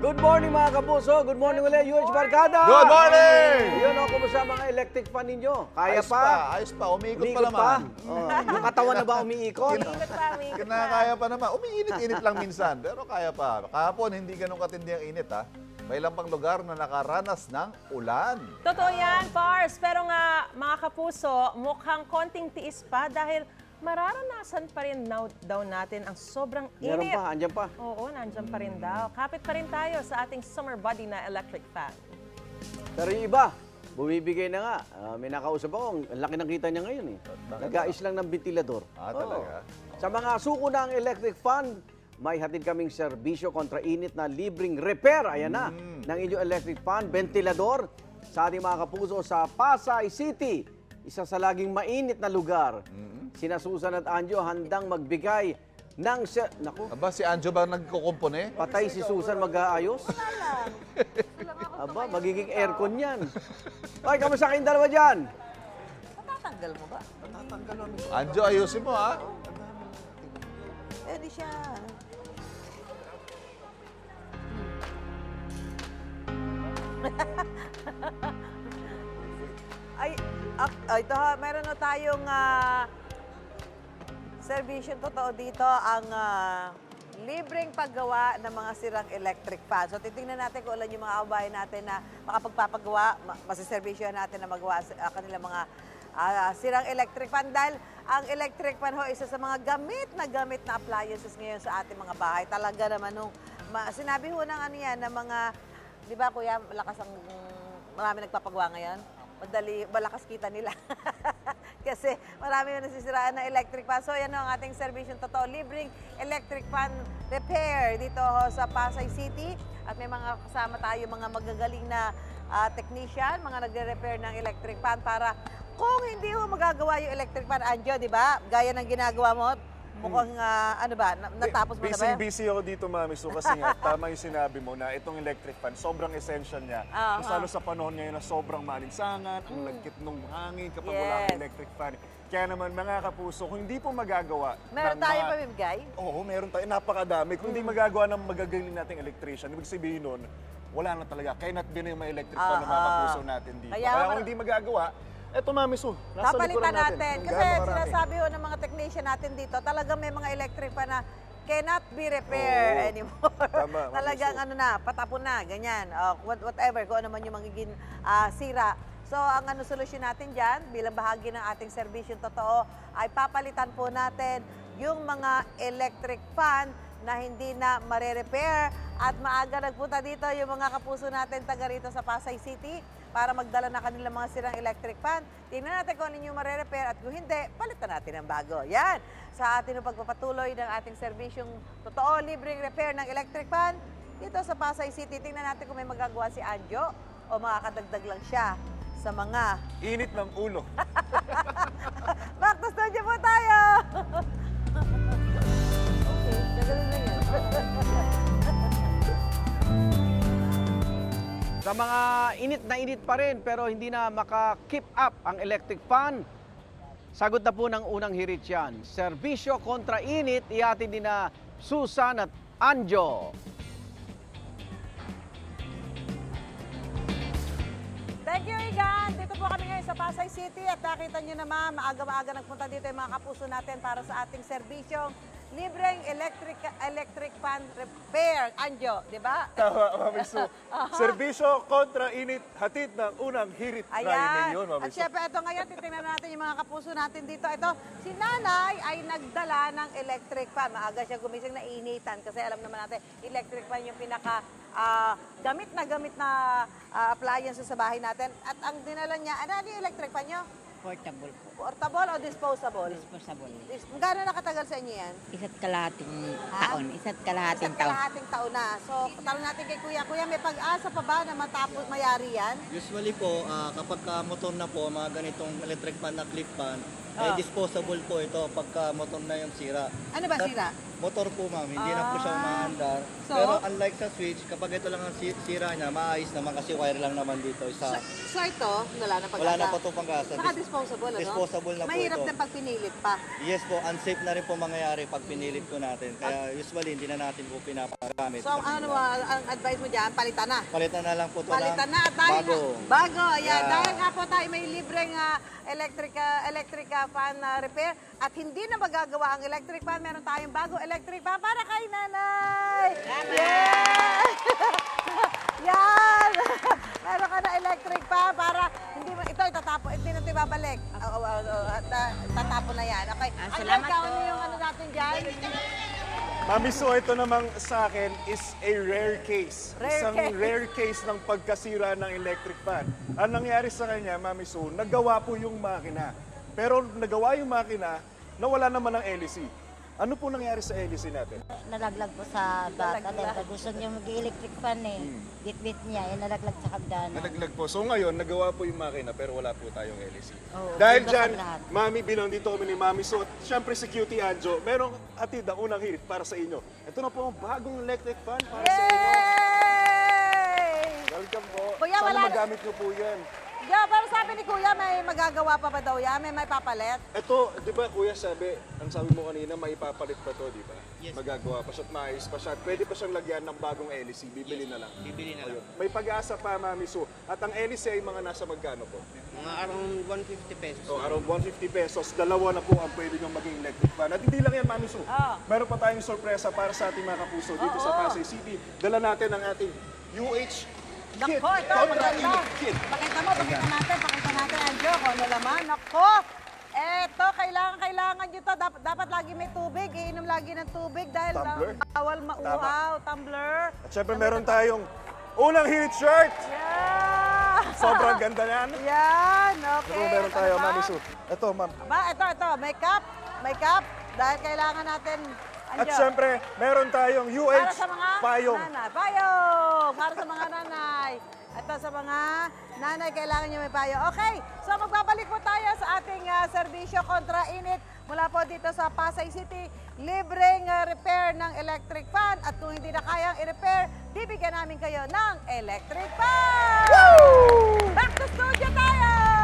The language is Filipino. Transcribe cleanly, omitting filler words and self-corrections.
Good morning mga kapuso. Good morning ulit, UH Barkada. Good morning! Yun o, kumusta mga electric fan ninyo? Kaya Ayos pa? Ayos pa. Umiikot pa Umiikot naman. pa? Oh, yung katawan na ba umiikot? Umiikot pa, umiikot pa. Kinakaya pa naman. Umiinit-init lang minsan, pero kaya pa. Kahapon, hindi ganun katindi ang init, ha? May ilang pang lugar na nakaranas ng ulan. Totoo yan, Pars. Pero nga, mga kapuso, mukhang konting tiis pa dahil mararanasan pa rin daw natin ang sobrang Meron init. pa, andyan pa. Oo, nandyan pa rin daw. Kapit pa rin tayo sa ating summer body na electric fan. Pero yung iba, bumibigay na nga. May nakausap ako, ang laki ng kita niya ngayon eh. Bakit Nag-aayos lang ng ventilador. Talaga? Sa mga suko ng electric fan, may hatid kaming serbisyo kontra init na libreng repair. Ayan na, ng inyong electric fan, ventilador sa ating mga kapuso sa Pasay City. Isa sa laging mainit na lugar. Sina Susan at Anjo handang magbigay ng... Naku, Aba, si Anjo ba nagkukumpone? patay si Susan mag-aayos? Aba, magiging aircon yan. Ay, kamusta kayong dalawa dyan? Matatanggal mo ba? Anjo, ayusin mo, ha? Pwede siya. Ito ha, meron na tayong servisyon totoo dito, ang libreng paggawa ng mga sirang electric fan. So titingnan natin kung ilan yung mga kababayan natin na makapagpapagawa, masiservisyon natin na magawa kanilang mga sirang electric fan. Dahil ang electric fan ho, isa sa mga gamit na appliances ngayon sa ating mga bahay. Talaga naman nung sinabi ho ng ano yan, ng mga, di ba kuya, marami nagpapagawa ngayon? Malakas kita nila. Kasi marami yung nasisiraan ng electric fan. So yan ang ating servisyon totoo. Libreng electric fan repair dito ho sa Pasay City. At may mga kasama tayo, mga magagaling na technician, mga nagre-repair ng electric fan para kung hindi mo magagawa yung electric fan, Anjo, di ba? Gaya ng ginagawa mo, mukhang ano ba, natapos mo na ba? Busy ako dito, Mami Su, kasi nga, tama yung sinabi mo na itong electric fan, sobrang essential niya. Mas lalo sa panahon ngayon na sobrang malinsangan, ang lagkit ng hangin kapag wala ang electric fan. Kaya naman, mga kapuso, kung hindi po magagawa... Meron tayo pamimigay? Oo, meron tayo. Napakadami. Kung hindi magagawa ng magagaling nating electrician, ibig sabihin nun, wala na talaga. Kaya not bin yung mga electric fan ng mga kapuso natin dito. Kaya Kung hindi magagawa, eto, Mami Su, nasa Papalitan likuran natin. Kasi Gaano karami? sinasabi ho ng mga technician natin dito, talagang may mga electric pa na cannot be repaired anymore. Tama, Talagang Mami Su. ano na, patapon na, ganyan. Whatever, kung ano man yung magiging sira. So, ang ano solusyon natin dyan, bilang bahagi ng ating servisyon totoo, ay papalitan po natin yung mga electric fan na hindi na mare-repair at maaga nagpunta dito yung mga kapuso natin taga rito sa Pasay City para magdala na kanilang mga sirang electric fan. Tingnan natin kung ano yung mare-repair at kung hindi, palitan natin ng bago. Yan, sa atin ang pagpapatuloy ng ating serbisyong totoo, libreng repair ng electric fan dito sa Pasay City. Tingnan natin kung may magagawa si Anjo o makakadagdag lang siya sa mga... Init ng ulo. Back to studio po tayo! Okay, gagawin lang yan. Sa mga init na init pa rin pero hindi na maka-keep up ang electric fan, sagot na po ng unang hirit yan. Serbisyo kontra init, ihatid din na Susan at Anjo. Thank you, Igan. Dito po kami ngayon sa Pasay City at nakita nyo naman, maaga-maaga nagpunta dito yung mga kapuso natin para sa ating serbisyong libreng electric fan repair. Anjo, di ba? Tama, Mami Su. Serbisyo kontra init, hatid ng unang hirit. Try ninyo, Mami At Su. syempre, ito ngayon, titingnan natin yung mga kapuso natin dito. Ito, si Nanay ay nagdala ng electric fan. Maaga siya gumising na initan kasi alam naman natin, electric fan yung pinaka gamit na appliance sa bahay natin. At ang dinala niya, ano yung electric fan nyo? Portable po. Portable o disposable? Disposable. Gano'n nakatagal sa inyo yan? Isa't kalahating Ha? taon. Isa't kalahating Isang taon. kalahating taon na. So, tanong natin kay Kuya. Kuya, may pag-asa pa ba na matapos mayari yan? Usually po, kapag motor na po, mga ganitong electric fan na clip fan, Eh, disposable po ito pagka motor na yung sira. Ano ba sira? Motor po ma'am, hindi na po siya umaandar. So? Pero unlike sa switch, kapag ito lang ang sira niya, maayos naman kasi wire lang naman dito. Isa, So ito, wala na pag-asa. wala na po ito pang-gasa. Naka-disposable, ano? Disposable na po Mahirap ito. din pag pinilit pa. Yes po, unsafe na rin po mangyayari pag pinilit po natin. Kaya usually hindi na natin po pinapagamit. So, ang advice mo dyan, palitan na. Palitan na lang po ito Palitan na ng at dahil bago. bago, ayan. Yeah. Dahil nga po tayo may libreng electric fan repair at hindi na magagawa ang electric fan, meron tayong bago electric fan para kay nanay. Yeah! Yan! Meron ka na electric fan para hindi mo ito itatapon, hindi na ito ibabalik. Tatapon na yan. Okay. salamat Angel, po. ano yung ano natin dyan? Mami Su, ito namang sa akin is a rare case. Rare Isang case. rare case ng pagkasira ng electric fan. Ang nangyari sa kanya, Mami Su, nagawa po yung makina. Pero nagawa yung makina na wala naman ng LEC. Ano po nangyari sa LEC natin? Nalaglag po sa bata dahil gusto niya mag-electric fan eh. Bit-bit niya, nalaglag sa hagdanan. Nalaglag po. So ngayon, nagawa po yung makina pero wala po tayong LEC. Oo, Dahil iba dyan, sa lahat. Mami, bilang dito kami ni Mami So, syempre si Cutie Anjo, merong hatid ang unang hirit para sa inyo. Ito na po ang bagong electric fan para sa inyo. Yay! Welcome po. Kuya, Sana wala na- magamit nyo po yan. Yeah, pero sabi ni Kuya, may magagawa pa ba daw yan? May papalit? Ito, di ba kuya sabi, ang sabi mo kanina, maipapalit pa to, di ba? Yes. Magagawa pa siya at maayos pa siya. Pwede pa siyang lagyan ng bagong LEC, bibili na lang. Bibili na lang. Ayun. May pag-asa pa, Mami Su. At ang LEC ay mga nasa magkano po? Mga around 150 pesos. So, around 150 pesos, dalawa na po ang pwede nyo maging electric fan. At hindi lang yan, Mami Su. Meron pa tayong sorpresa para sa ating mga kapuso dito sa Pasay City. Dala natin ang ating UH Kit. Nako, ito, Contra maganda. Init Kit. Pakita natin, Anjo, kung ano laman. Nako, eto, kailangan nyo to. Dapat lagi may tubig, iinom lagi ng tubig dahil Tumbler. bawal mauhaw, tumbler. At syempre meron tayong unang hirit shirt. Yeah! Sobrang ganda yan. Yan, okay. Ito meron tayo, Ano ba? Mami Su. Ito, ma'am. Aba, ito, may cup. Dahil kailangan natin, At Anjo, syempre, meron tayong para UH sa mga payong. nanay. Payong! Para sa mga nanay. Ito sa mga nanay, kailangan nyo may payong. Okay, so magbabalik po tayo sa ating serbisyo kontra init mula po dito sa Pasay City. Libreng repair ng electric fan at kung hindi na kayang i-repair, bibigyan namin kayo ng electric fan! Back to studio tayo!